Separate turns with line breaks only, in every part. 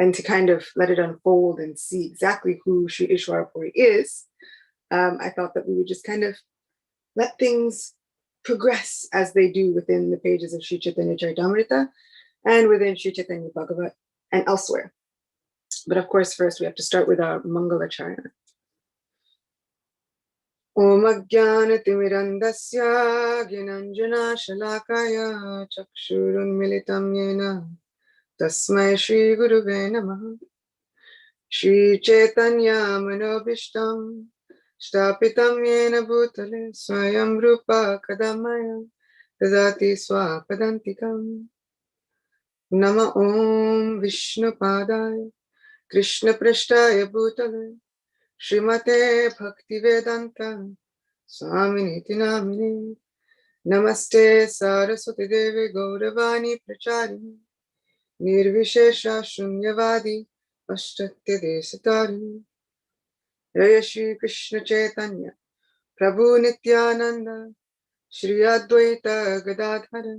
and to kind of let it unfold and see exactly who Sri Isvara Puri is, I thought that we would just kind of let things progress as they do within the pages of Sri Chaitanya Charitamrita and within Sri Chaitanya Bhagavat and elsewhere. But of course, first we have to start with our Mangalacharya. Om Ajnanatirmirandasya Gyananjana Shalakaya Chakshurunmilitam Yena Tasmai Shri Guruve Namaha. Shri Chaitanya Manobishtam Shtapitam Yena Bhutale Swayam Rupa Kadamaya Tadati Swapadantikam. Nama Om Vishnu Padaya Krishna Prashtaya Bhutale Srimate Bhaktivedanta Swaminiti Namini. Namaste Saraswati Devi Gauravani Pracharini Nirvishesha Shunyavadi Paschatya Desatarini. Jaya Shri Krishna Chaitanya Prabhu Nityananda Shri Advaita Gadadhara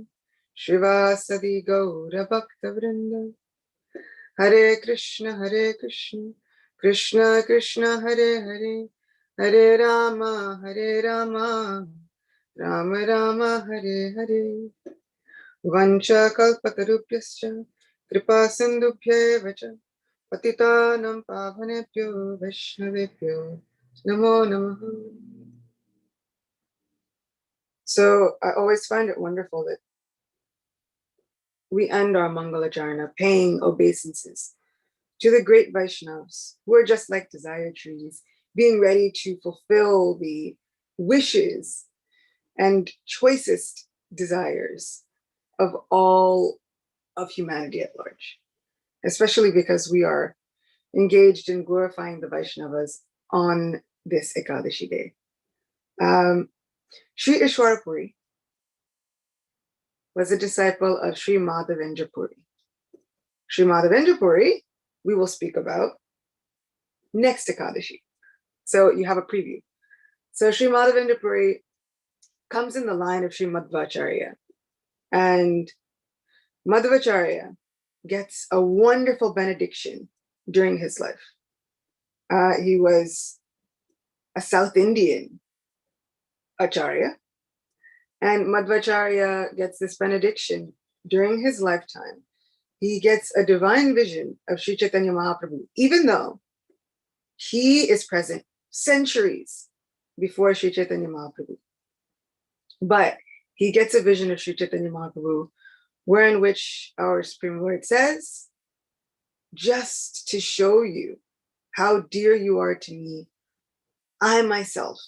Shrivasadi Gaura Bhakta Vrinda. Hare Krishna Krishna Krishna Hare Hare Hare Rama Rama Rama Hare Hare. Vancha kalpatarubhyascha kripa sindubhya vacha patitanam pavanebhyo vaishnavebhyo namo namaha. So I always find it wonderful that we end our Mangalacharna paying obeisances to the great Vaishnavas who are just like desire trees, being ready to fulfill the wishes and choicest desires of all of humanity at large, especially because we are engaged in glorifying the Vaishnavas on this Ekadashi day. Sri Isvara Puri was a disciple of Sri Madhavendra Puri. Sri Madhavendra Puri, we will speak about next Ekadashi. So you have a preview. So Sri Madhavendra Puri comes in the line of Sri Madhvacharya, and Madhvacharya gets a wonderful benediction during his life. He was a South Indian Acharya, and Madhvacharya gets this benediction during his lifetime. He gets a divine vision of Sri Chaitanya Mahaprabhu, even though he is present centuries before Sri Chaitanya Mahaprabhu. But he gets a vision of Sri Chaitanya Mahaprabhu, wherein which our Supreme Lord says, just to show you how dear you are to me, I myself,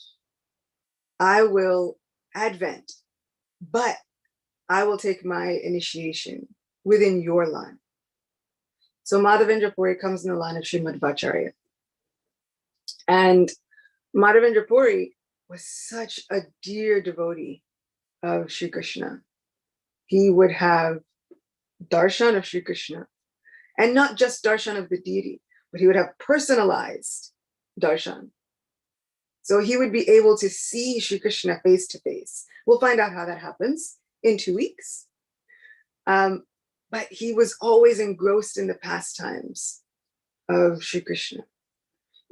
I will advent, but I will take my initiation within your line. So Madhavendra Puri comes in the line of Sri Madhvacharya. And Madhavendra Puri was such a dear devotee of Sri Krishna. He would have darshan of Sri Krishna, and not just darshan of the deity, but he would have personalized darshan. So he would be able to see Sri Krishna face to face. We'll find out how that happens in 2 weeks. But he was always engrossed in the pastimes of Sri Krishna.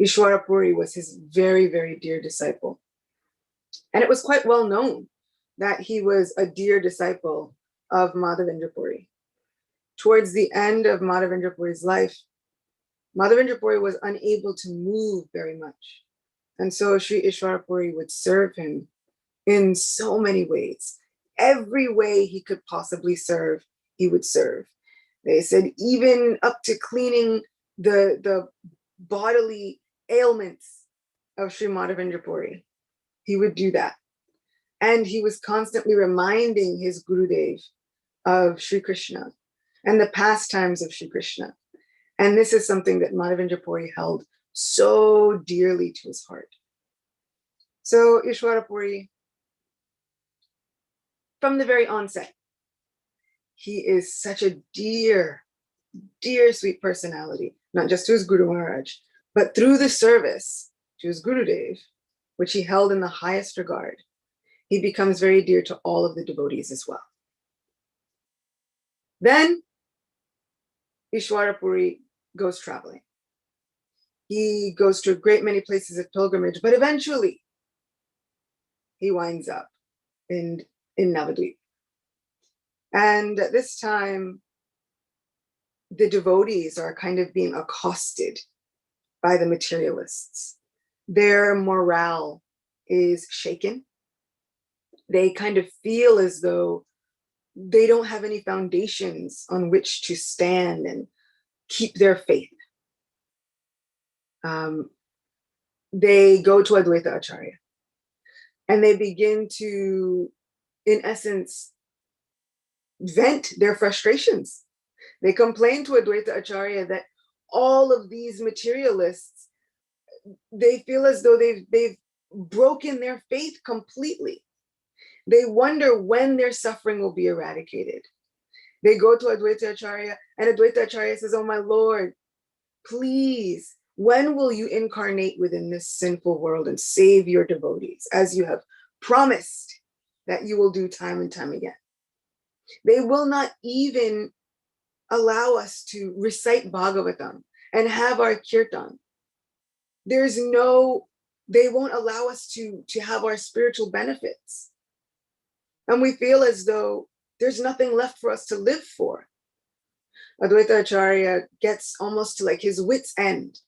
Isvara Puri was his very, very dear disciple. And it was quite well known that he was a dear disciple of Madhavendra Puri. Towards the end of Madhavendra Puri's life, Madhavendra Puri was unable to move very much. And so Sri Isvara Puri would serve him in so many ways. Every way he could possibly serve, he would serve. They said even up to cleaning the bodily ailments of Sri Madhavendra Puri, he would do that. And he was constantly reminding his Gurudev of Sri Krishna and the pastimes of Sri Krishna. And this is something that Madhavendra Puri held so dearly to his heart. So Isvara Puri, from the very onset, he is such a dear, dear, sweet personality, not just to his Guru Maharaj, but through the service to his Gurudev, which he held in the highest regard, he becomes very dear to all of the devotees as well. Then Isvara Puri goes traveling. He goes to a great many places of pilgrimage, but eventually he winds up in Navadvip. And at this time, the devotees are kind of being accosted by the materialists. Their morale is shaken. They kind of feel as though they don't have any foundations on which to stand and keep their faith. They go to Advaita Acharya and they begin to, in essence, vent their frustrations. They complain to Advaita Acharya that all of these materialists, they feel as though they've broken their faith completely. They wonder when their suffering will be eradicated. They go to Advaita Acharya and Advaita Acharya says, "Oh my Lord, please, when will you incarnate within this sinful world and save your devotees as you have promised that you will do time and time again?" They will not even allow us to recite Bhagavatam and have our kirtan. They won't allow us to have our spiritual benefits. And we feel as though there's nothing left for us to live for. Advaita Acharya gets almost to like his wit's end.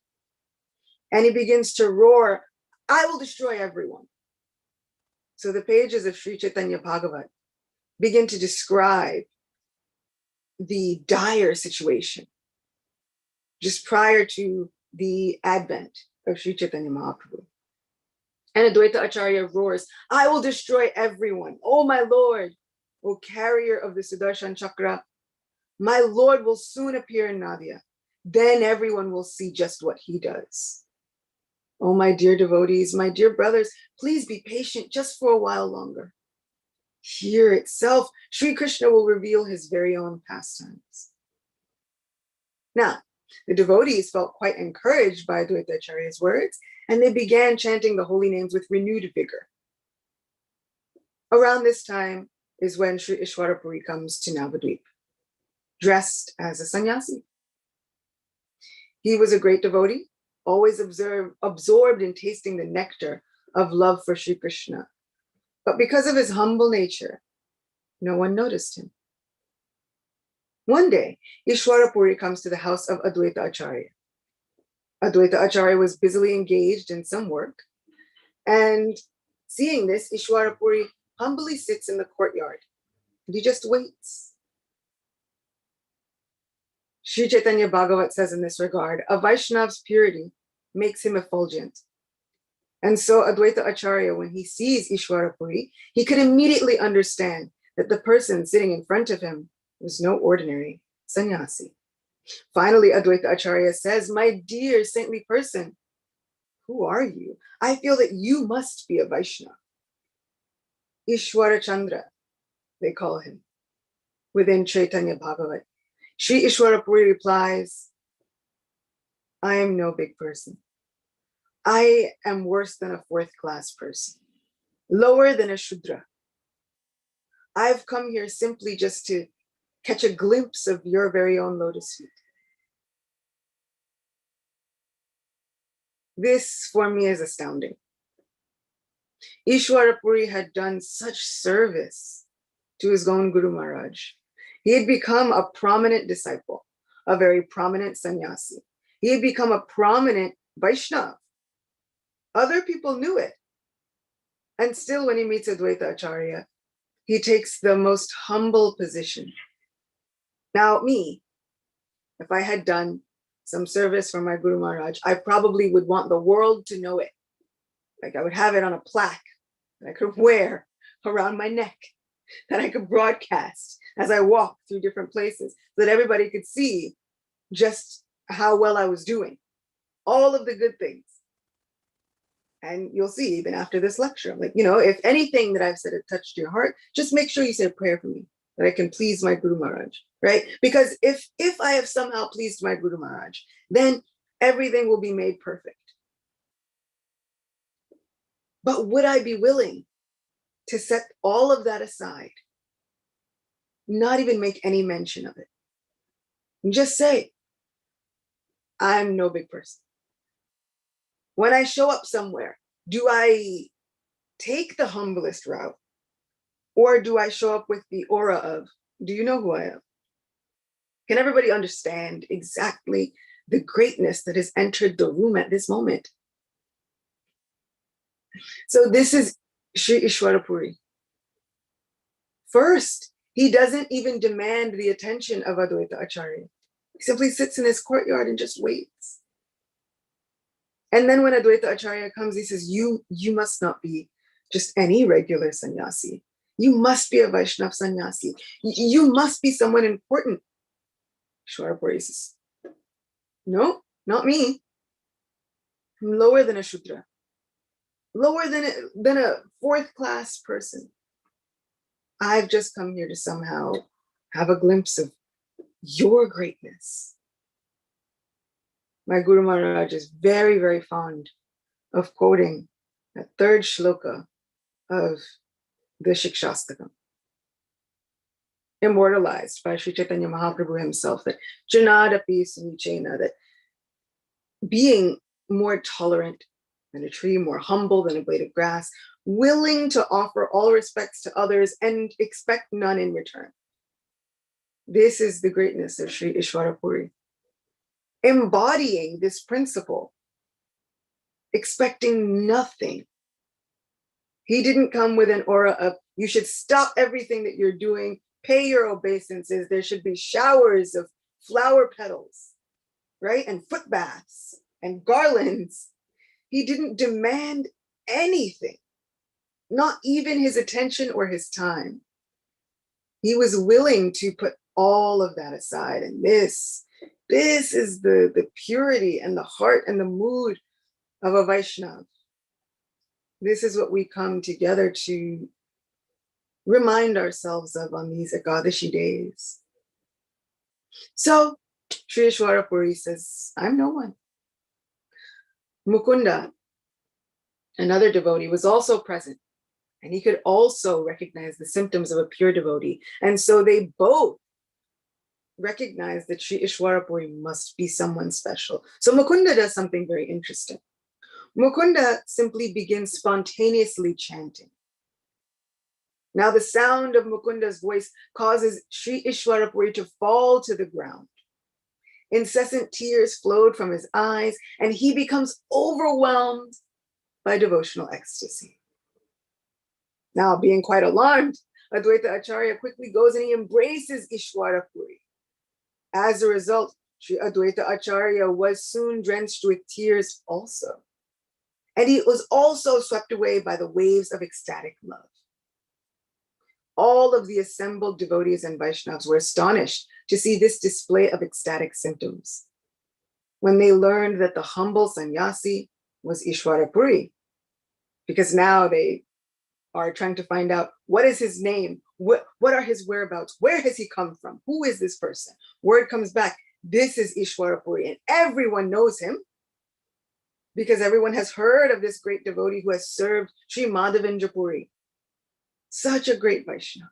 And he begins to roar, "I will destroy everyone." So the pages of Sri Chaitanya Bhagavat begin to describe the dire situation just prior to the advent of Sri Chaitanya Mahaprabhu. And Advaita Acharya roars, "I will destroy everyone. Oh my Lord, O carrier of the Sudarshan Chakra, my Lord will soon appear in Nadia. Then everyone will see just what he does. Oh my dear devotees, my dear brothers, please be patient just for a while longer. Here itself, Sri Krishna will reveal his very own pastimes." Now, the devotees felt quite encouraged by Advaita Acharya's words, and they began chanting the holy names with renewed vigor. Around this time is when Sri Isvara Puri comes to Navadvip, dressed as a sannyasi. He was a great devotee, always absorbed in tasting the nectar of love for Sri Krishna. But because of his humble nature, no one noticed him. One day, Isvara Puri comes to the house of Advaita Acharya. Advaita Acharya was busily engaged in some work, and seeing this, Isvara Puri humbly sits in the courtyard, and he just waits. Sri Chaitanya Bhagavat says in this regard, a Vaishnava's purity makes him effulgent. And so Advaita Acharya, when he sees Isvara Puri, he could immediately understand that the person sitting in front of him was no ordinary sannyasi. Finally, Advaita Acharya says, "My dear saintly person, who are you? I feel that you must be a Vaishnava." Ishwara Chandra, they call him, within Chaitanya Bhagavat. Sri Isvara Puri replies, "I am no big person. I am worse than a fourth-class person, lower than a Shudra. I've come here simply just to catch a glimpse of your very own lotus feet." This, for me, is astounding. Isvara Puri had done such service to his own Guru Maharaj. He had become a prominent disciple, a very prominent sannyasi. He had become a prominent Vaishnava. Other people knew it. And still, when he meets Advaita Acharya, he takes the most humble position. Now, me, if I had done some service for my Guru Maharaj, I probably would want the world to know it. Like I would have it on a plaque that I could wear around my neck, that I could broadcast as I walk through different places, so that everybody could see just how well I was doing, all of the good things. And you'll see, even after this lecture, I'm like, if anything that I've said had touched your heart, just make sure you say a prayer for me, that I can please my Guru Maharaj, right? Because if I have somehow pleased my Guru Maharaj, then everything will be made perfect. But would I be willing to set all of that aside, not even make any mention of it, and just say, I'm no big person. When I show up somewhere, do I take the humblest route? Or do I show up with the aura of, do you know who I am? Can everybody understand exactly the greatness that has entered the room at this moment? So this is Sri Isvara Puri. First, he doesn't even demand the attention of Advaita Acharya. He simply sits in his courtyard and just waits. And then when Advaita Acharya comes, he says, you must not be just any regular sannyasi. You must be a Vaishnava sannyasi. You must be someone important. Isvara Puri says, no, not me. I'm lower than a Shudra. Lower than a fourth class person. I've just come here to somehow have a glimpse of your greatness. My Guru Maharaj is very, very fond of quoting that third shloka of the Shikshastakam, immortalized by Sri Chaitanya Mahaprabhu himself, that Janadapi Sunichena, that being more tolerant than a tree, more humble than a blade of grass, willing to offer all respects to others and expect none in return. This is the greatness of Sri Isvara Puri. Embodying this principle, expecting nothing. He didn't come with an aura of, you should stop everything that you're doing, pay your obeisances, there should be showers of flower petals, right? And foot baths and garlands. He didn't demand anything, not even his attention or his time. He was willing to put all of that aside. And this is the purity and the heart and the mood of a Vaishnava. This is what we come together to remind ourselves of on these Ekadashi days. So Sri Isvara Puri says, I'm no one. Mukunda, another devotee, was also present, and he could also recognize the symptoms of a pure devotee. And so they both recognized that Sri Isvara Puri must be someone special. So Mukunda does something very interesting. Mukunda simply begins spontaneously chanting. Now the sound of Mukunda's voice causes Sri Isvara Puri to fall to the ground. Incessant tears flowed from his eyes, and he becomes overwhelmed by devotional ecstasy. Now, being quite alarmed, Advaita Acharya quickly goes and he embraces Isvara Puri. As a result, Sri Advaita Acharya was soon drenched with tears also. And he was also swept away by the waves of ecstatic love. All of the assembled devotees and Vaishnavas were astonished to see this display of ecstatic symptoms when they learned that the humble sannyasi was Isvara Puri, because now they are trying to find out, what is his name? What are his whereabouts? Where has he come from? Who is this person? Word comes back, this is Isvara Puri, and everyone knows him because everyone has heard of this great devotee who has served Sri Madhavendra Puri. Such a great Vaishnava.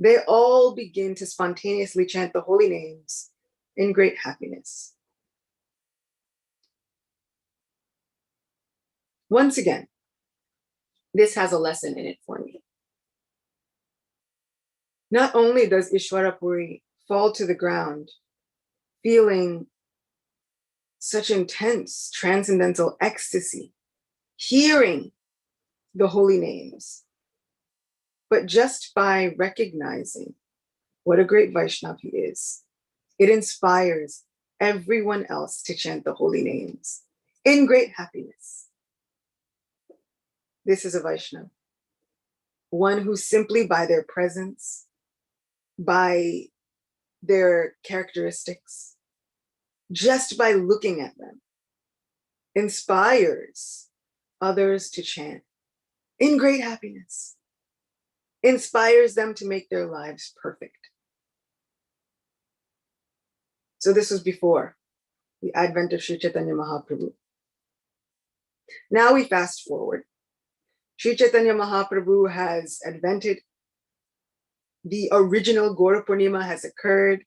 They all begin to spontaneously chant the holy names in great happiness. Once again, this has a lesson in it for me. Not only does Isvara Puri fall to the ground, feeling such intense transcendental ecstasy, hearing the holy names, but just by recognizing what a great Vaishnava he is, it inspires everyone else to chant the holy names in great happiness. This is a Vaishnava, one who simply by their presence, by their characteristics, just by looking at them, inspires others to chant in great happiness, inspires them to make their lives perfect. So this was before the advent of Sri Chaitanya Mahaprabhu. Now we fast forward. Sri Chaitanya Mahaprabhu has advented. The original Gaura Purnima has occurred.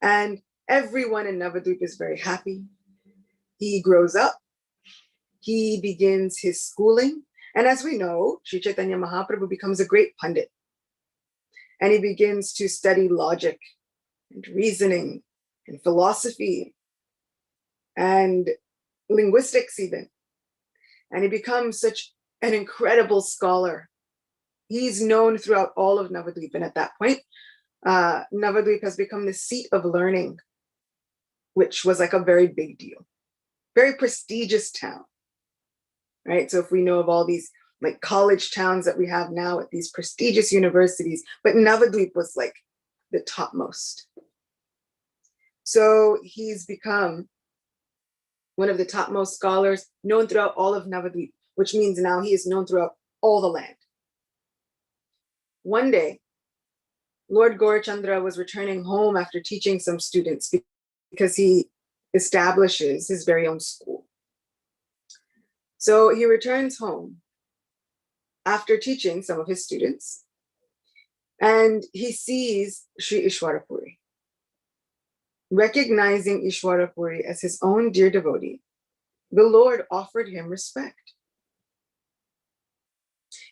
And Everyone in Navadvip is very happy. He grows up. He begins his schooling. And as we know, Sri Chaitanya Mahaprabhu becomes a great Pandit. And he begins to study logic and reasoning and philosophy and linguistics even. And he becomes such an incredible scholar. He's known throughout all of Navadvip. And at that point, Navadvip has become the seat of learning, which was like a very big deal, very prestigious town, right? So if we know of all these like college towns that we have now at these prestigious universities, but Navadvip was like the topmost. So he's become one of the topmost scholars known throughout all of Navadvip, which means now he is known throughout all the land. One day, Lord Gaurachandra was returning home after teaching some students because he establishes his very own school. So he returns home after teaching some of his students, and he sees Sri Isvara Puri. Recognizing Isvara Puri as his own dear devotee, the Lord offered him respect.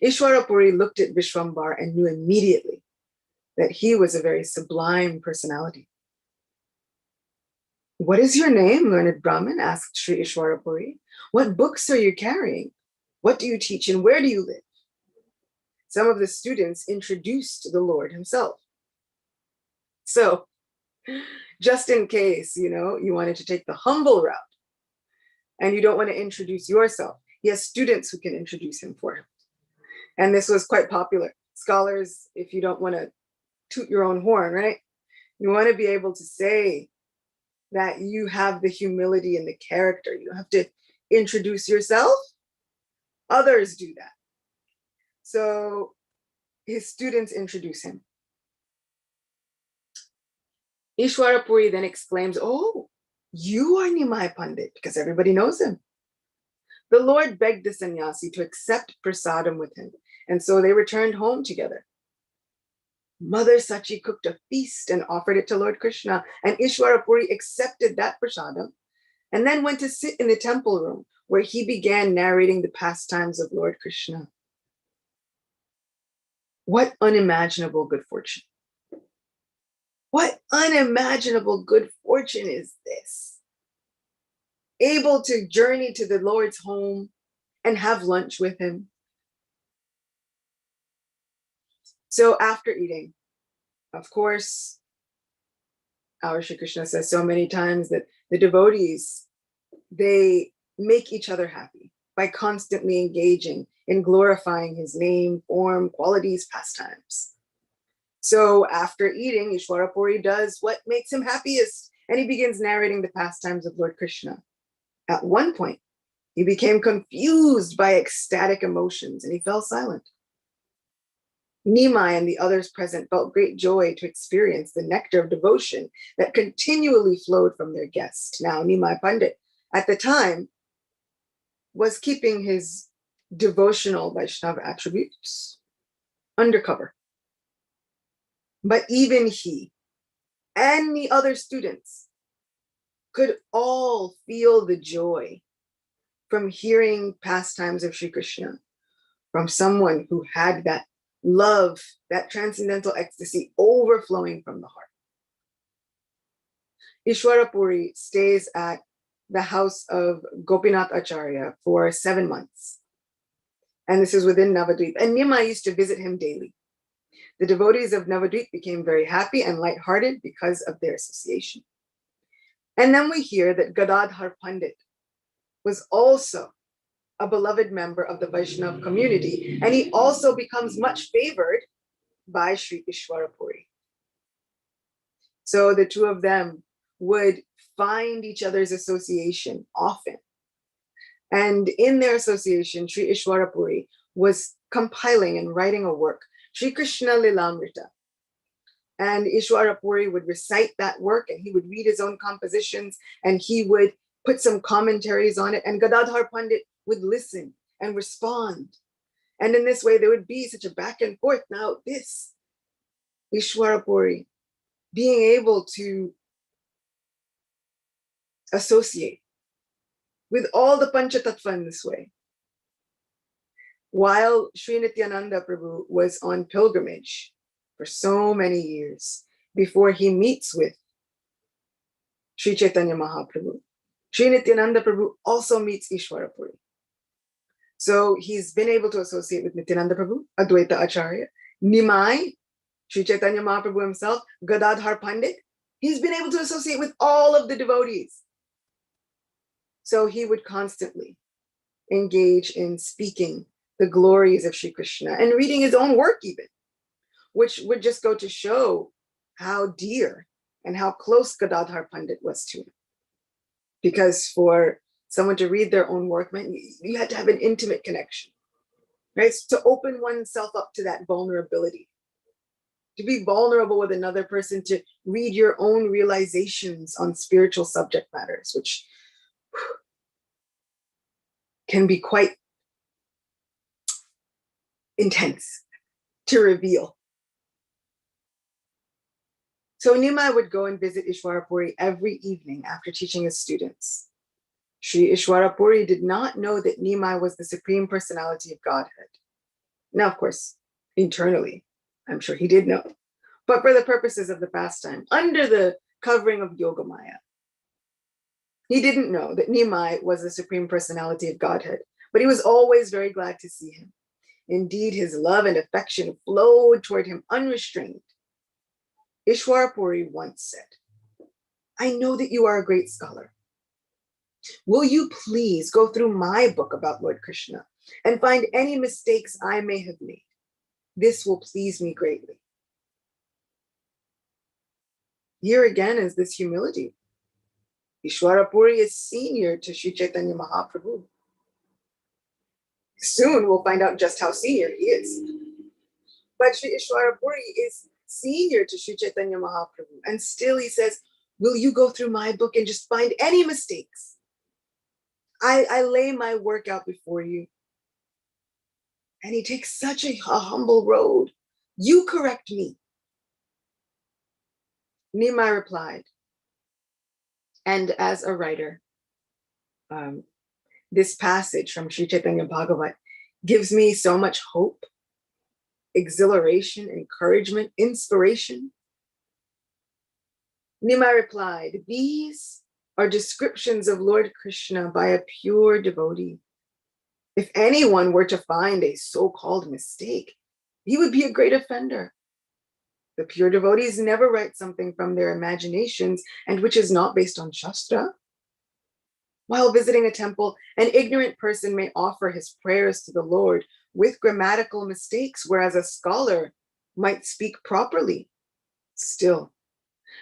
Isvara Puri looked at Vishwambar and knew immediately that he was a very sublime personality. "What is your name, learned Brahmin?" asked Sri Isvara Puri. "What books are you carrying? What do you teach and where do you live?" Some of the students introduced the Lord himself. So, just in case, you wanted to take the humble route and you don't want to introduce yourself, he has students who can introduce him for him. And this was quite popular. Scholars, if you don't want to toot your own horn, right? You want to be able to say that you have the humility and the character. You don't have to introduce yourself. Others do that. So his students introduce him. Isvara Puri then exclaims, "Oh, you are Nimai Pandit," because everybody knows him. The Lord begged the sannyasi to accept prasadam with him, and so they returned home together. Mother Sachi cooked a feast and offered it to Lord Krishna, and Isvara Puri accepted that prasadam and then went to sit in the temple room where he began narrating the pastimes of Lord Krishna. What unimaginable good fortune. What unimaginable good fortune is this? Able to journey to the Lord's home and have lunch with him. So after eating, of course, our Shri Krishna says so many times that the devotees, they make each other happy by constantly engaging in glorifying his name, form, qualities, pastimes. So after eating, Isvara Puri does what makes him happiest, and he begins narrating the pastimes of Lord Krishna. At one point, he became confused by ecstatic emotions and he fell silent. Nimai and the others present felt great joy to experience the nectar of devotion that continually flowed from their guest. Now, Nimai Pandit, at the time, was keeping his devotional Vaishnava attributes undercover. But even he and the other students could all feel the joy from hearing pastimes of Sri Krishna from someone who had that love, that transcendental ecstasy overflowing from the heart. Isvara Puri stays at the house of Gopinath Acharya for 7 months. And this is within Navadvip. And Nimai used to visit him daily. The devotees of Navadvip became very happy and lighthearted because of their association. And then we hear that Gadadhar Pandit was also a beloved member of the Vaishnava community, and he also becomes much favored by Sri Isvara Puri. So the two of them would find each other's association often. And in their association, Sri Isvara Puri was compiling and writing a work, Sri Krishna Lilamrita. And Isvara Puri would recite that work, and he would read his own compositions, and he would put some commentaries on it, and Gadadhar Pandit would listen and respond. And in this way, there would be such a back and forth. Now, this Isvara Puri being able to associate with all the Panchatattva in this way. While Sri Nityananda Prabhu was on pilgrimage for so many years before he meets with Sri Chaitanya Mahaprabhu, Sri Nityananda Prabhu also meets Isvara Puri. So he's been able to associate with Nityananda Prabhu, Advaita Acharya, Nimai, Sri Chaitanya Mahaprabhu himself, Gadadhar Pandit. He's been able to associate with all of the devotees. So he would constantly engage in speaking the glories of Sri Krishna and reading his own work even, which would just go to show how dear and how close Gadadhar Pandit was to him. Because for someone to read their own work meant you had to have an intimate connection, right? So to open oneself up to that vulnerability, to be vulnerable with another person, to read your own realizations on spiritual subject matters, which can be quite intense to reveal. So Nimai would go and visit Isvara Puri every evening after teaching his students. Sri Isvara Puri did not know that Nimai was the Supreme Personality of Godhead. Now, of course, internally, I'm sure he did know. But for the purposes of the pastime, under the covering of Yogamaya, he didn't know that Nimai was the Supreme Personality of Godhead, but he was always very glad to see him. Indeed, his love and affection flowed toward him unrestrained. Isvara Puri once said, "I know that you are a great scholar. Will you please go through my book about Lord Krishna and find any mistakes I may have made? This will please me greatly." Here again is this humility. Isvara Puri is senior to Sri Chaitanya Mahaprabhu. Soon we'll find out just how senior he is. But Sri Isvara Puri is senior to Sri Chaitanya Mahaprabhu. And still he says, will you go through my book and just find any mistakes? I lay my work out before you. And he takes such a humble road. You correct me. Nimai replied, and as a writer, this passage from Sri Chaitanya Bhagavat gives me so much hope, exhilaration, encouragement, inspiration. Nimai replied, these are descriptions of Lord Krishna by a pure devotee. If anyone were to find a so-called mistake, he would be a great offender. The pure devotees never write something from their imaginations and which is not based on Shastra. While visiting a temple, an ignorant person may offer his prayers to the Lord with grammatical mistakes, whereas a scholar might speak properly. Still,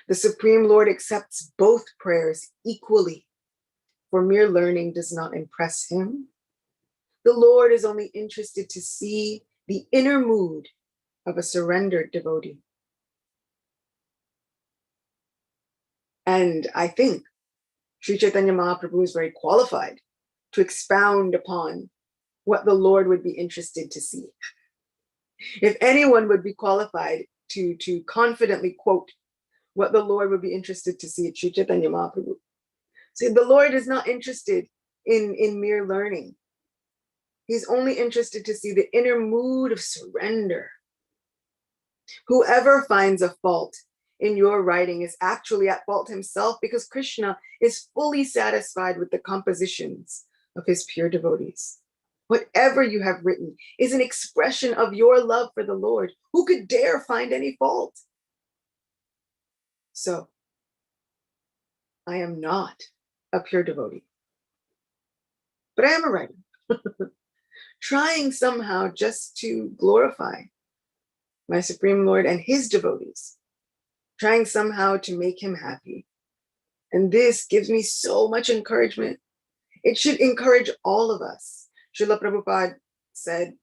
the Supreme Lord accepts both prayers equally, for mere learning does not impress him. The Lord is only interested to see the inner mood of a surrendered devotee. And I think Sri Chaitanya Mahaprabhu is very qualified to expound upon what the Lord would be interested to see. If anyone would be qualified to confidently quote what the Lord would be interested to see, it's Sri Chaitanya Mahaprabhu. See, the Lord is not interested in mere learning. He's only interested to see the inner mood of surrender. Whoever finds a fault in your writing is actually at fault himself, because Krishna is fully satisfied with the compositions of his pure devotees. Whatever you have written is an expression of your love for the Lord. Who could dare find any fault? So, I am not a pure devotee, but I am a writer, trying somehow just to glorify my Supreme Lord and his devotees, trying somehow to make him happy. And this gives me so much encouragement. It should encourage all of us. Srila Prabhupada said,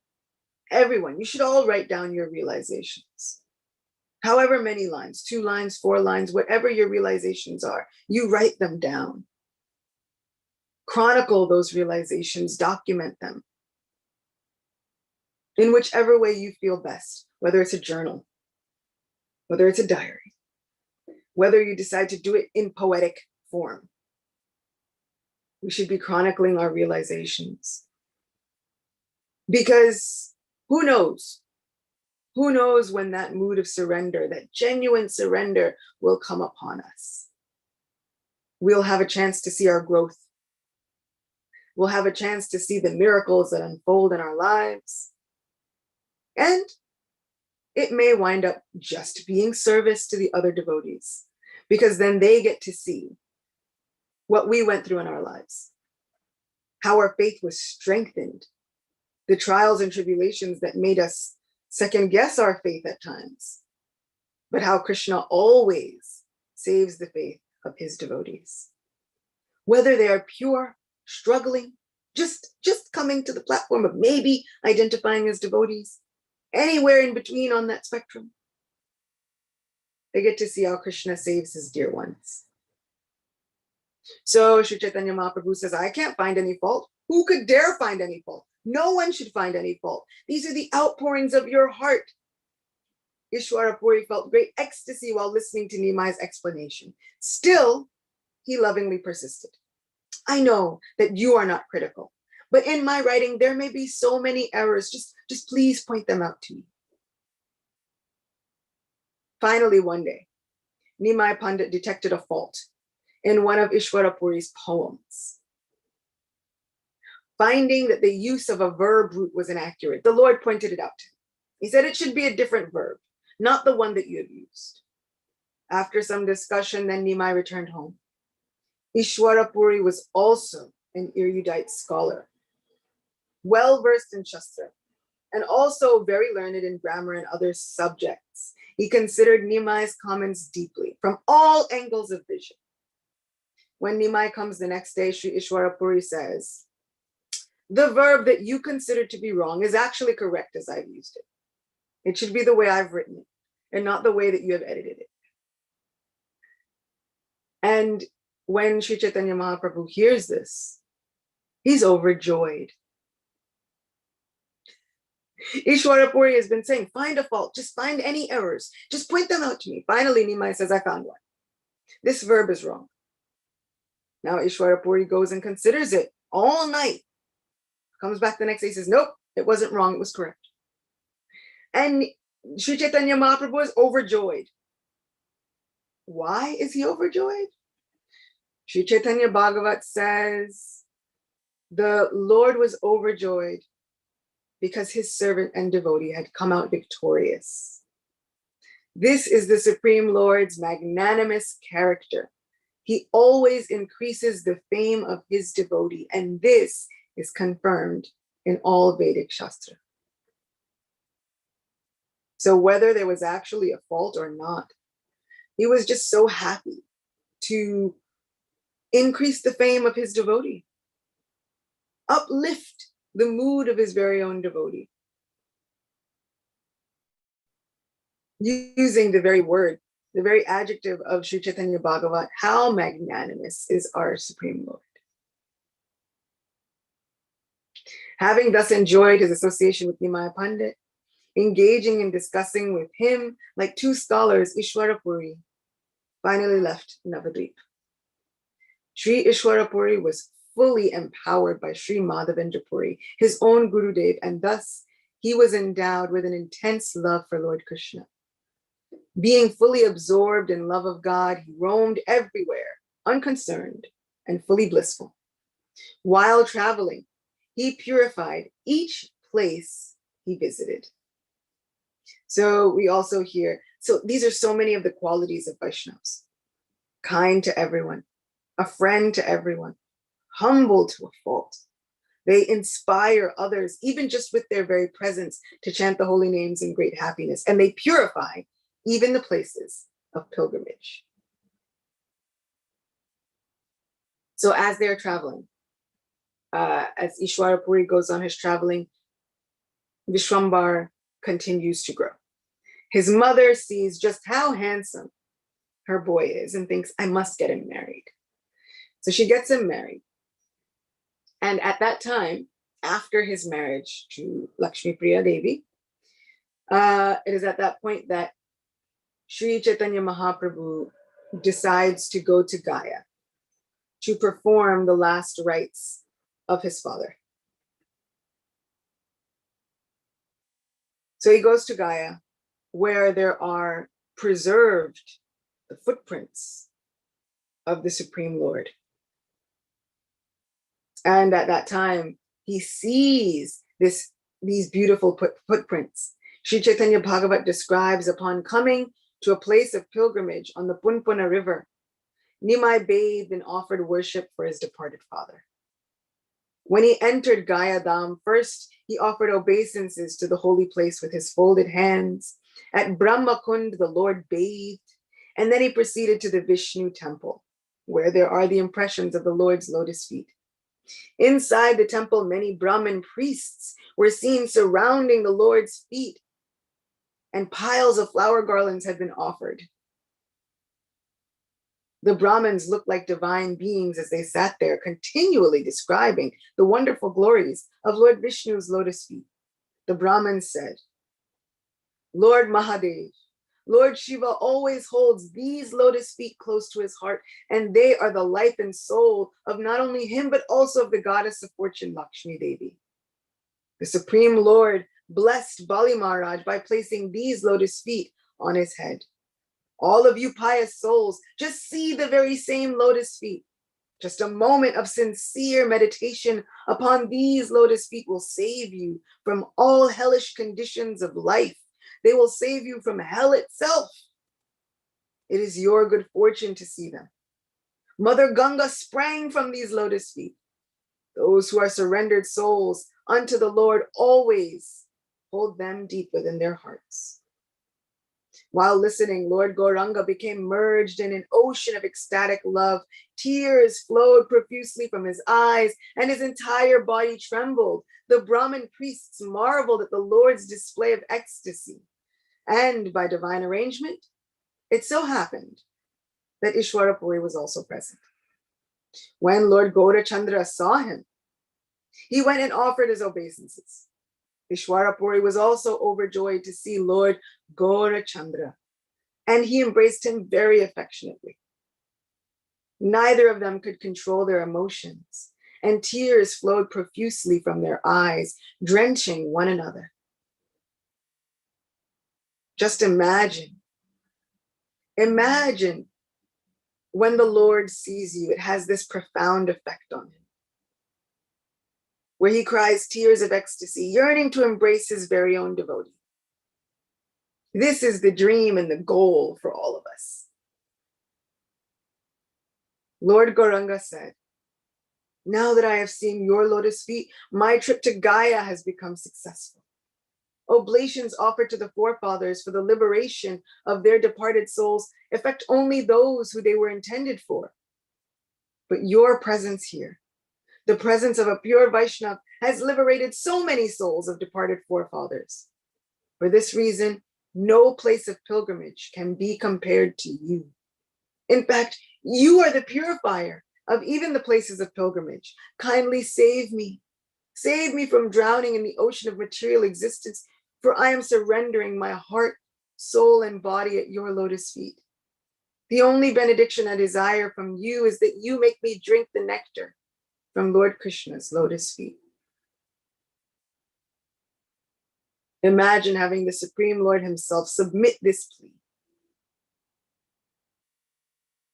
everyone, you should all write down your realizations. However many lines, 2 lines, 4 lines, whatever your realizations are, you write them down. Chronicle those realizations, document them in whichever way you feel best, whether it's a journal, whether it's a diary, whether you decide to do it in poetic form. We should be chronicling our realizations. Because who knows? Who knows when that mood of surrender, that genuine surrender, will come upon us? We'll have a chance to see our growth. We'll have a chance to see the miracles that unfold in our lives. And it may wind up just being service to the other devotees, because then they get to see what we went through in our lives, how our faith was strengthened, the trials and tribulations that made us second guess our faith at times, but how Krishna always saves the faith of his devotees. Whether they are pure, struggling, just coming to the platform of maybe identifying as devotees, anywhere in between on that spectrum, they get to see how Krishna saves his dear ones. So Sri Chaitanya Mahaprabhu says, I can't find any fault. Who could dare find any fault? No one should find any fault. These are the outpourings of your heart. Isvara Puri felt great ecstasy while listening to Nimai's explanation. Still, he lovingly persisted. I know that you are not critical, but in my writing, there may be so many errors. Just please point them out to me. Finally, one day, Nimai Pandit detected a fault in one of Isvara Puri's poems. Finding that the use of a verb root was inaccurate, the Lord pointed it out to him. He said it should be a different verb, not the one that you have used. After some discussion, then Nimai returned home. Isvara Puri was also an erudite scholar, well-versed in Shastra, and also very learned in grammar and other subjects. He considered Nimai's comments deeply, from all angles of vision. When Nimai comes the next day, Sri Isvara Puri says, the verb that you consider to be wrong is actually correct as I've used it. It should be the way I've written it, and not the way that you have edited it. And when Sri Chaitanya Mahaprabhu hears this, he's overjoyed. Isvara Puri has been saying, find a fault, just find any errors, just point them out to me. Finally, Nimai says, I found one. This verb is wrong. Now Isvara Puri goes and considers it all night. Comes back the next day, says, nope, it wasn't wrong, it was correct. And Sri Chaitanya Mahaprabhu is overjoyed. Why is he overjoyed? Sri Chaitanya Bhagavat says, the Lord was overjoyed because his servant and devotee had come out victorious. This is the Supreme Lord's magnanimous character. He always increases the fame of his devotee, and this is confirmed in all Vedic Shastra. So whether there was actually a fault or not, he was just so happy to increase the fame of his devotee, uplift the mood of his very own devotee, using the very word, the very adjective of Sri Chaitanya Bhagavat, how magnanimous is our Supreme Lord. Having thus enjoyed his association with Nimai Pandit, engaging in discussing with him like two scholars, Isvara Puri finally left Navadvip. Sri Isvara Puri was fully empowered by Sri Madhavendra Puri, his own Gurudev, and thus he was endowed with an intense love for Lord Krishna. Being fully absorbed in love of God, he roamed everywhere, unconcerned and fully blissful. While traveling, he purified each place he visited. So we also hear, so these are so many of the qualities of Vaishnavas. Kind to everyone, a friend to everyone, humble to a fault. They inspire others, even just with their very presence, to chant the holy names in great happiness. And they purify even the places of pilgrimage. So as they're traveling, as Isvara Puri goes on his traveling, Vishwambar continues to grow. His mother sees just how handsome her boy is and thinks, I must get him married. So she gets him married. And at that time, after his marriage to Lakshmi Priya Devi, it is at that point that Sri Chaitanya Mahaprabhu decides to go to Gaya to perform the last rites of his father. So he goes to Gaya, where there are preserved the footprints of the Supreme Lord. And at that time, he sees these beautiful footprints. Sri Chaitanya Bhagavat describes upon coming to a place of pilgrimage on the Punpuna River, Nimai bathed and offered worship for his departed father. When he entered Gaya Dham, first he offered obeisances to the holy place with his folded hands. At Brahma Kund, the Lord bathed, and then he proceeded to the Vishnu temple, where there are the impressions of the Lord's lotus feet. Inside the temple, many Brahmin priests were seen surrounding the Lord's feet, and piles of flower garlands had been offered. The Brahmins looked like divine beings as they sat there, continually describing the wonderful glories of Lord Vishnu's lotus feet. The Brahmins said, Lord Mahadev, Lord Shiva always holds these lotus feet close to his heart, and they are the life and soul of not only him, but also of the goddess of fortune, Lakshmi Devi. The Supreme Lord blessed Bali Maharaj by placing these lotus feet on his head. All of you pious souls, just see the very same lotus feet. Just a moment of sincere meditation upon these lotus feet will save you from all hellish conditions of life. They will save you from hell itself. It is your good fortune to see them. Mother Ganga sprang from these lotus feet. Those who are surrendered souls unto the Lord always hold them deep within their hearts. While listening, Lord Gauranga became merged in an ocean of ecstatic love. Tears flowed profusely from his eyes, and his entire body trembled. The Brahmin priests marveled at the Lord's display of ecstasy. And by divine arrangement, it so happened that Isvara Puri was also present. When Lord Gaura Chandra saw him, he went and offered his obeisances. Isvara Puri was also overjoyed to see Lord Gaura Chandra, and he embraced him very affectionately. Neither of them could control their emotions, and tears flowed profusely from their eyes, drenching one another. Just imagine when the Lord sees you, it has this profound effect on him, where he cries tears of ecstasy, yearning to embrace his very own devotee. This is the dream and the goal for all of us. Lord Gauranga said, now that I have seen your lotus feet, my trip to Gaya has become successful. Oblations offered to the forefathers for the liberation of their departed souls affect only those who they were intended for. But your presence here, the presence of a pure Vaishnava, has liberated so many souls of departed forefathers. For this reason, no place of pilgrimage can be compared to you. In fact, you are the purifier of even the places of pilgrimage. Kindly save me. Save me from drowning in the ocean of material existence, for I am surrendering my heart, soul, and body at your lotus feet. The only benediction I desire from you is that you make me drink the nectar from Lord Krishna's lotus feet. Imagine having the Supreme Lord himself submit this plea.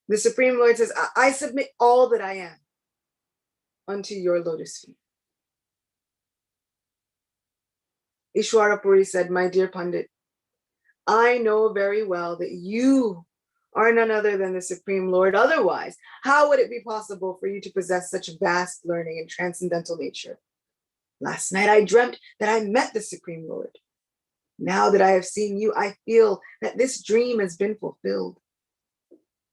The Supreme Lord says, I submit all that I am unto your lotus feet. Isvara Puri said, my dear Pandit, I know very well that you are none other than the Supreme Lord. Otherwise, how would it be possible for you to possess such vast learning and transcendental nature? Last night I dreamt that I met the Supreme Lord. Now that I have seen you, I feel that this dream has been fulfilled.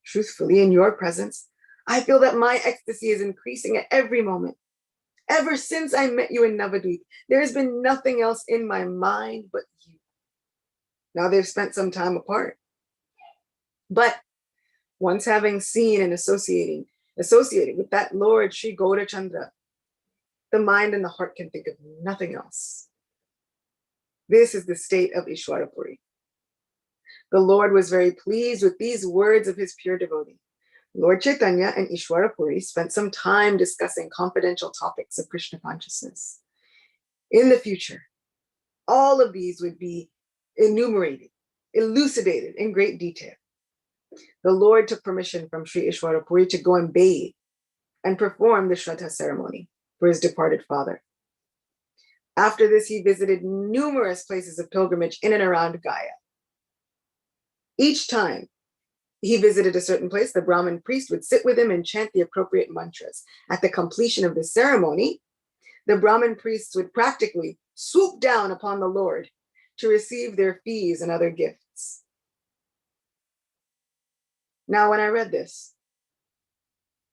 Truthfully, in your presence, I feel that my ecstasy is increasing at every moment. Ever since I met you in Navadvip, there has been nothing else in my mind but you. Now they've spent some time apart. But once having seen and associated with that Lord Sri Gaura Chandra, the mind and the heart can think of nothing else. This is the state of Isvara Puri. The Lord was very pleased with these words of his pure devotee. Lord Chaitanya and Isvara Puri spent some time discussing confidential topics of Krishna consciousness. In the future, all of these would be enumerated, elucidated in great detail. The Lord took permission from Sri Isvara Puri to go and bathe and perform the Shraddha ceremony for his departed father. After this, he visited numerous places of pilgrimage in and around Gaya. Each time he visited a certain place, the Brahmin priest would sit with him and chant the appropriate mantras. At the completion of the ceremony, the Brahmin priests would practically swoop down upon the Lord to receive their fees and other gifts. Now, when I read this,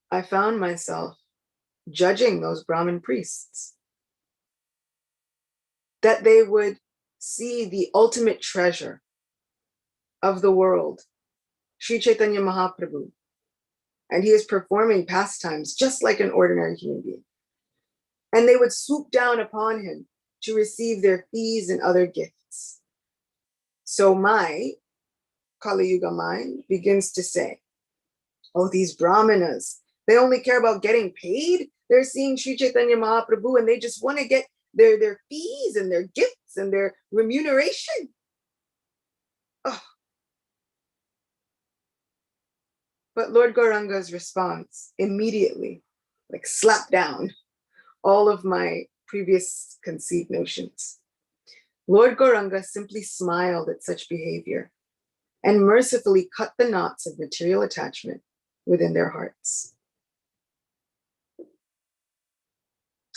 I found myself judging those Brahmin priests, that they would see the ultimate treasure of the world, Sri Chaitanya Mahaprabhu, and he is performing pastimes just like an ordinary human being. And they would swoop down upon him to receive their fees and other gifts. So my Kali Yuga mind begins to say, oh, these Brahmanas, they only care about getting paid. They're seeing Sri Chaitanya Mahaprabhu and they just want to get their fees and their gifts and their remuneration. Oh. But Lord Gauranga's response immediately, like slapped down all of my previous conceived notions. Lord Gauranga simply smiled at such behavior and mercifully cut the knots of material attachment within their hearts.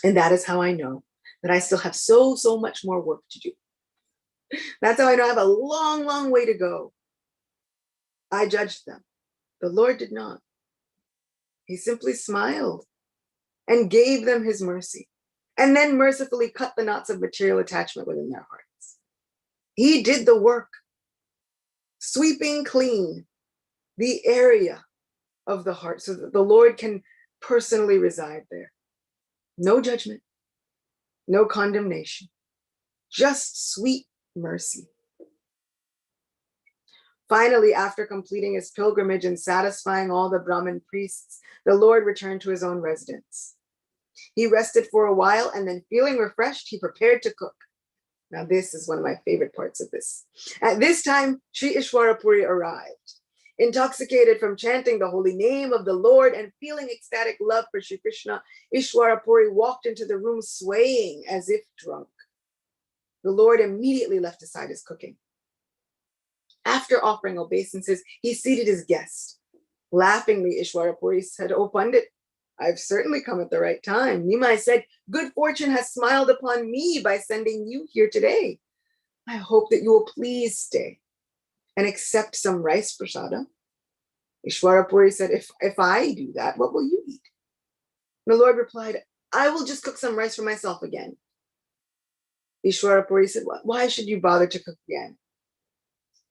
And that is how I know that I still have so much more work to do. That's how I know I have a long, long way to go. I judged them. The Lord did not. He simply smiled and gave them his mercy, and then mercifully cut the knots of material attachment within their hearts. He did the work, sweeping clean the area of the heart so that the Lord can personally reside there. No judgment, no condemnation, just sweet mercy. Finally, after completing his pilgrimage and satisfying all the Brahmin priests, the Lord returned to his own residence. He rested for a while and then, feeling refreshed, he prepared to cook. Now, this is one of my favorite parts of this. At this time, Sri Isvara Puri arrived. Intoxicated from chanting the holy name of the Lord and feeling ecstatic love for Sri Krishna, Isvara Puri walked into the room swaying as if drunk. The Lord immediately left aside his cooking. After offering obeisances, he seated his guest. Laughingly, Isvara Puri said, "O Pandit, I've certainly come at the right time." Nimai said, "Good fortune has smiled upon me by sending you here today. I hope that you will please stay and accept some rice prasada." Isvara Puri said, if I do that, what will you eat? The Lord replied, "I will just cook some rice for myself again." Isvara Puri said, "Why should you bother to cook again?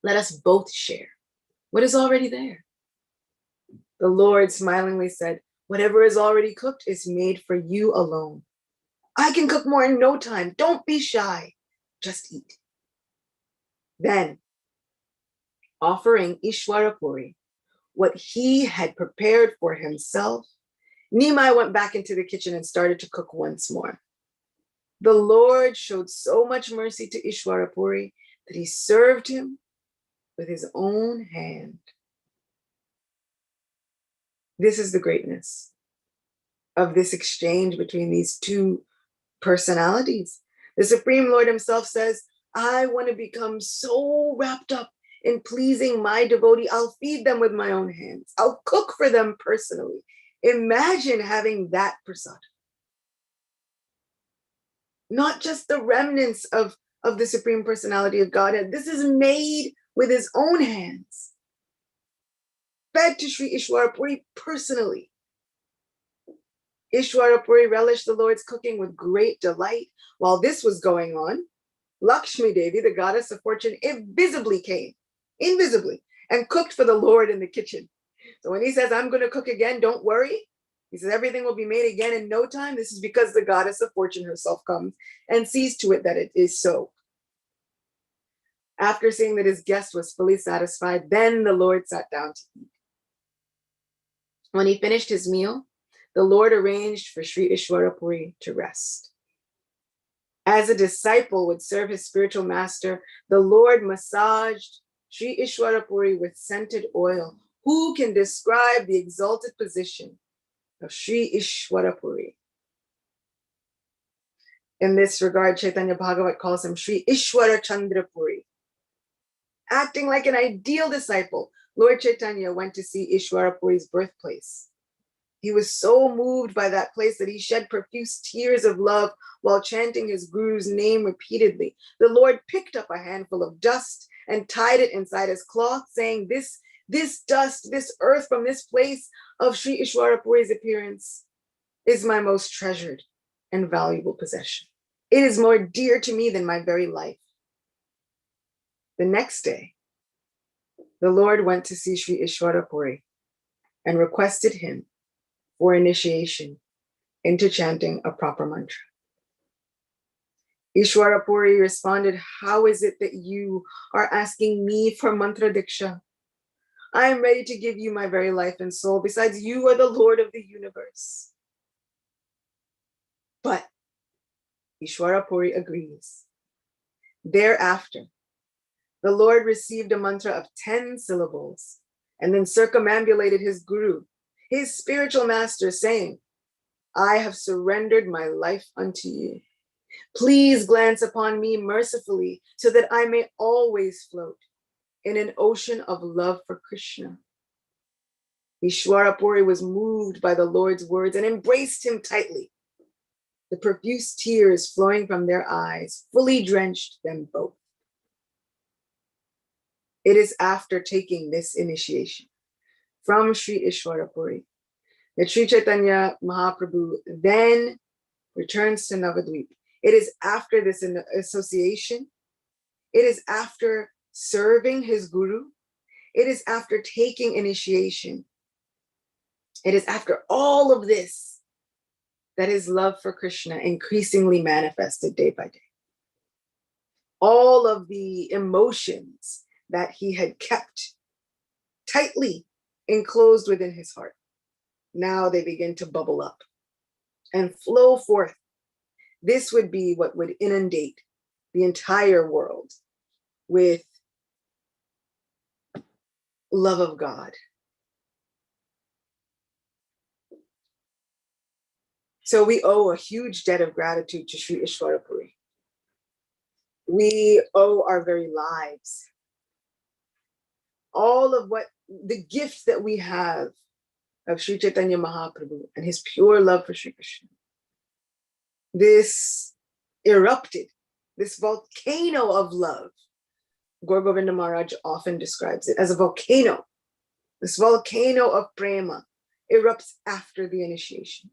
Let us both share what is already there." The Lord smilingly said, "Whatever is already cooked is made for you alone. I can cook more in no time. Don't be shy. Just eat." Then, offering Isvara Puri what he had prepared for himself, Nimai went back into the kitchen and started to cook once more. The Lord showed so much mercy to Isvara Puri that he served him with his own hand. This is the greatness of this exchange between these two personalities. The Supreme Lord himself says, "I want to become so wrapped up in pleasing my devotee, I'll feed them with my own hands. I'll cook for them personally." Imagine having that prasad. Not just the remnants of the Supreme Personality of Godhead. This is made with his own hands. Fed to Sri Isvara Puri personally. Isvara Puri relished the Lord's cooking with great delight. While this was going on, Lakshmi Devi, the goddess of fortune, invisibly came, and cooked for the Lord in the kitchen. So when he says, "I'm going to cook again, don't worry," he says, "everything will be made again in no time." This is because the goddess of fortune herself comes and sees to it that it is so. After seeing that his guest was fully satisfied, then the Lord sat down to eat. When he finished his meal, the Lord arranged for Sri Isvara Puri to rest. As a disciple would serve his spiritual master, the Lord massaged Sri Isvara Puri with scented oil. Who can describe the exalted position of Sri Isvara Puri? In this regard, Chaitanya Bhagavat calls him Sri Isvara Chandra Puri. Acting like an ideal disciple, Lord Chaitanya went to see Isvara Puri's birthplace. He was so moved by that place that he shed profuse tears of love while chanting his Guru's name repeatedly. The Lord picked up a handful of dust and tied it inside his cloth, saying, This dust, this earth from this place of Sri Isvara Puri's appearance is my most treasured and valuable possession. It is more dear to me than my very life. The next day, the Lord went to see Sri Isvara Puri and requested him for initiation into chanting a proper mantra. Isvara Puri responded, how is it that you are asking me for mantra diksha? I am ready to give you my very life and soul. Besides, you are the Lord of the universe. But Isvara Puri agrees. Thereafter, the Lord received a mantra of 10 syllables and then circumambulated his guru, his spiritual master, saying, I have surrendered my life unto you. Please glance upon me mercifully so that I may always float in an ocean of love for Krishna. Isvara Puri was moved by the Lord's words and embraced him tightly. The profuse tears flowing from their eyes fully drenched them both. It is after taking this initiation from Sri Isvara Puri that Sri Chaitanya Mahaprabhu then returns to Navadvip. It is after this association. It is after serving his guru. It is after taking initiation. It is after all of this that his love for Krishna increasingly manifested day by day. All of the emotions that he had kept tightly enclosed within his heart, now they begin to bubble up and flow forth. This would be what would inundate the entire world with love of God. So we owe a huge debt of gratitude to Sri Isvara Puri. We owe our very lives. All of what the gift that we have of Sri Chaitanya Mahaprabhu and his pure love for Sri Krishna. This erupted, this volcano of love. Gaur Govinda Maharaj often describes it as a volcano. This volcano of prema erupts after the initiation.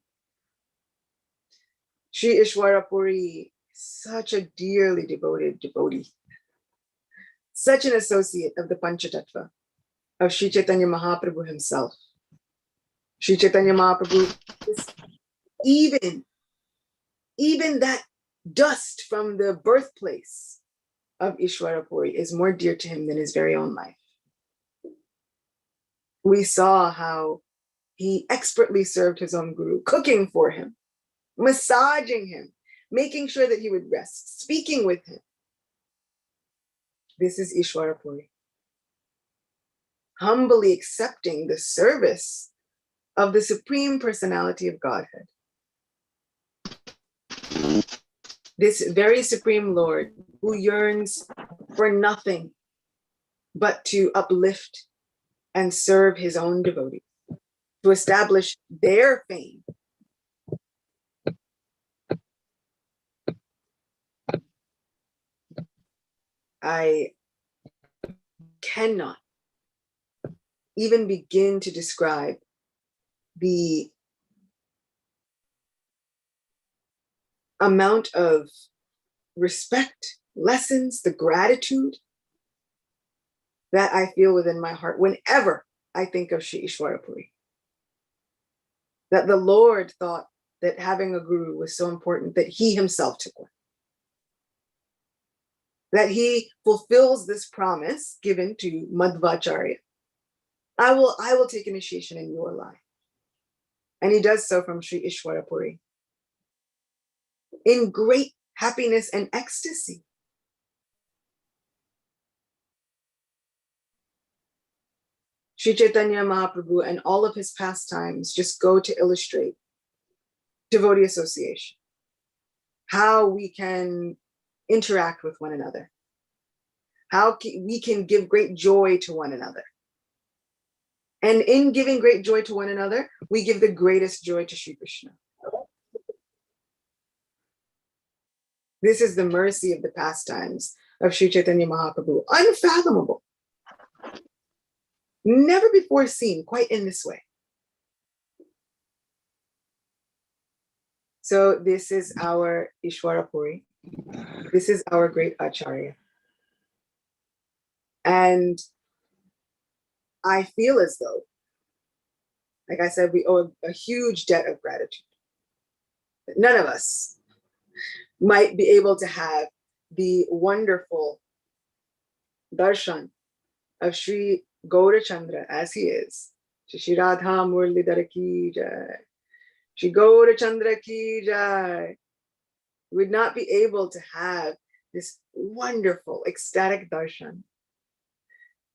Sri Isvara Puri, such a dearly devoted devotee, such an associate of the Panchatattva, of Sri Chaitanya Mahaprabhu himself. Sri Chaitanya Mahaprabhu, even that dust from the birthplace of Isvara Puri is more dear to him than his very own life. We saw how he expertly served his own guru, cooking for him, massaging him, making sure that he would rest, speaking with him. This is Isvara Puri. Humbly accepting the service of the Supreme Personality of Godhead. This very Supreme Lord who yearns for nothing but to uplift and serve his own devotees, to establish their fame. I cannot even begin to describe the amount of respect, lessons, the gratitude that I feel within my heart whenever I think of Sri Isvara Puri. That the Lord thought that having a guru was so important that he himself took one. That he fulfills this promise given to Madhvacharya. I will take initiation in your life. And he does so from Sri Isvara Puri in great happiness and ecstasy. Sri Chaitanya Mahaprabhu and all of his pastimes just go to illustrate devotee association, how we can interact with one another, how we can give great joy to one another. And in giving great joy to one another, we give the greatest joy to Sri Krishna. This is the mercy of the pastimes of Sri Chaitanya Mahaprabhu. Unfathomable. Never before seen quite in this way. So this is our Isvara Puri. This is our great Acharya. And I feel as though, like I said, we owe a huge debt of gratitude. None of us might be able to have the wonderful darshan of Sri Gaurachandra as he is. Shri Radha Murlidhara ki jai. Shri Gaurachandra ki jai. We would not be able to have this wonderful ecstatic darshan.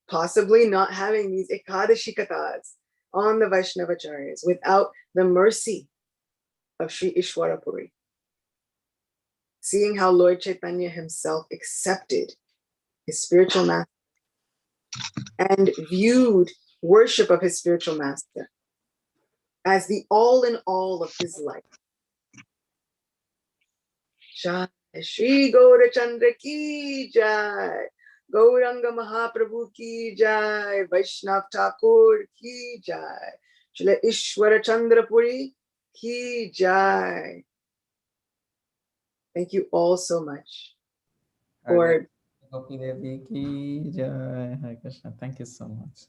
Possibly not having these Ekadashi kathas on the Vaishnava Acharyas without the mercy of Sri Isvara Puri. Seeing how Lord Chaitanya himself accepted his spiritual master and viewed worship of his spiritual master as the all in all of his life. Jai Shri Gaurachandra ki jai. Gauranga Mahaprabhu ki jai. Vaishnava Thakur ki jai. Srila Isvara Chandra Puri ki jai. Thank you all so much for
Gopi Devi ki jai. Hare Krishna. Thank you so much.